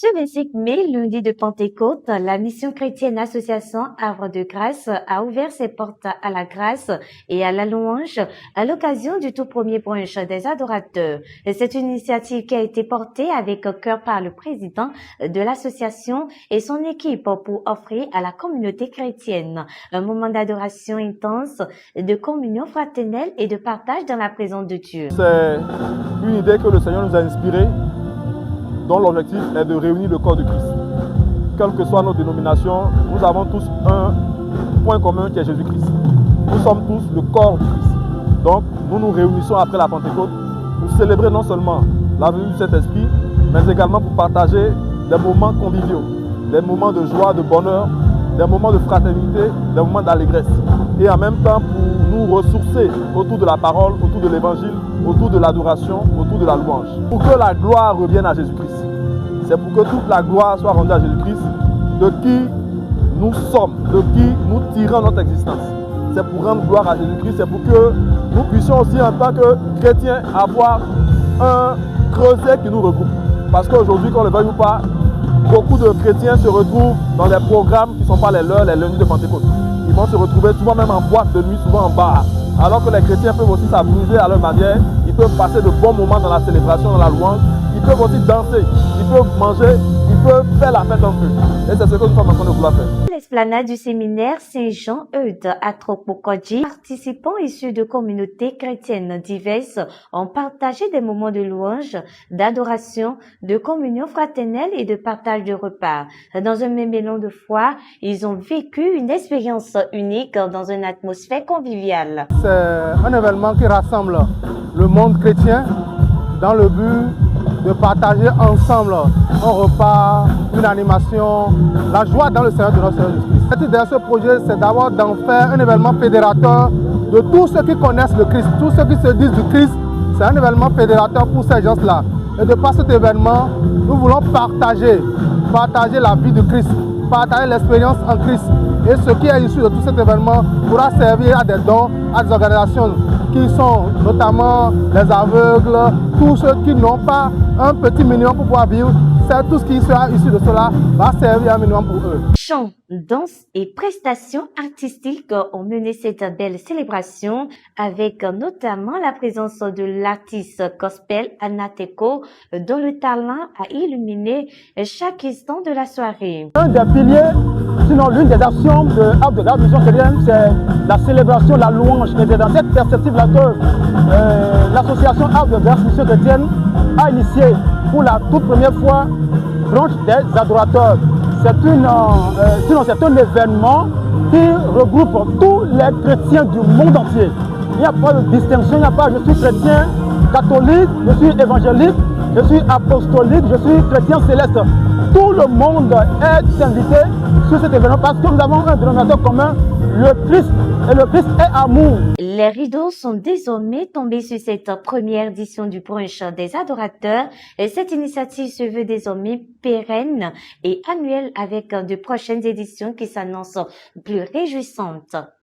Ce 25 mai, lundi de Pentecôte, la mission chrétienne Association Havre de Grâce a ouvert ses portes à la grâce et à la louange à l'occasion du tout premier brunch des adorateurs. C'est une initiative qui a été portée avec cœur par le président de l'association et son équipe pour offrir à la communauté chrétienne un moment d'adoration intense, de communion fraternelle et de partage dans la présence de Dieu. C'est une idée que le Seigneur nous a inspirée, dont l'objectif est de réunir le corps de Christ. Quelle que soit notre dénomination, nous avons tous un point commun qui est Jésus-Christ. Nous sommes tous le corps du Christ. Donc, nous nous réunissons après la Pentecôte pour célébrer non seulement la venue du Saint-Esprit, mais également pour partager des moments conviviaux, des moments de joie, de bonheur, des moments de fraternité, des moments d'allégresse. Et en même temps pour nous ressourcer autour de la parole, autour de l'évangile, autour de l'adoration, autour de la louange. Pour que la gloire revienne à Jésus-Christ. C'est pour que toute la gloire soit rendue à Jésus-Christ, de qui nous sommes, de qui nous tirons notre existence. C'est pour rendre gloire à Jésus-Christ, c'est pour que nous puissions aussi en tant que chrétiens avoir un creuset qui nous regroupe. Parce qu'aujourd'hui, qu'on le veuille ou pas, beaucoup de chrétiens se retrouvent dans des programmes qui ne sont pas les leurs, les lundis de Pentecôte. Ils vont se retrouver souvent même en boîte de nuit, souvent en bar. Alors que les chrétiens peuvent aussi s'amuser à leur manière, ils peuvent passer de bons moments dans la célébration, dans la louange, ils peuvent aussi danser, ils peuvent manger, ils peuvent faire la fête entre eux. Et c'est ce que nous sommes en train de vouloir faire. L'esplanade du séminaire Saint-Jean-Eudes à Tropokodji, participants issus de communautés chrétiennes diverses ont partagé des moments de louange, d'adoration, de communion fraternelle et de partage de repas. Dans un même élan de foi, ils ont vécu une expérience unique dans une atmosphère conviviale. C'est un événement qui rassemble le monde chrétien dans le but de partager ensemble un repas, une animation, la joie dans le Seigneur de notre Seigneur Jésus-Christ. L'idée de ce projet, c'est d'abord d'en faire un événement fédérateur de tous ceux qui connaissent le Christ, tous ceux qui se disent du Christ. C'est un événement fédérateur pour ces gens-là. Et de par cet événement, nous voulons partager la vie de Christ, partager l'expérience en Christ. Et ce qui est issu de tout cet événement pourra servir à des dons, à des organisations qui sont notamment les aveugles, tous ceux qui n'ont pas un petit minimum pour pouvoir vivre. C'est tout ce qui sera issu de cela va servir un minimum pour eux. Chants, danses et prestations artistiques ont mené cette belle célébration avec notamment la présence de l'artiste gospel Anateko dont le talent a illuminé chaque instant de la soirée. Un des piliers, sinon l'une des actions de Havre de Grâce Mission Chrétienne, c'est la célébration, la louange. Et c'est dans cette perspective-là que l'association Havre de Grâce Mission Chrétienne a initié pour la toute première fois branche des adorateurs. C'est un événement qui regroupe tous les chrétiens du monde entier. Il n'y a pas de distinction, il n'y a pas je suis chrétien catholique, je suis évangélique, je suis apostolique, je suis chrétien céleste. Tout le monde est invité sur cet événement parce que nous avons un dénominateur commun, le Christ, et le Christ est amour. Les rideaux sont désormais tombés sur cette première édition du brunch des adorateurs et cette initiative se veut désormais pérenne et annuelle avec de prochaines éditions qui s'annoncent plus réjouissantes.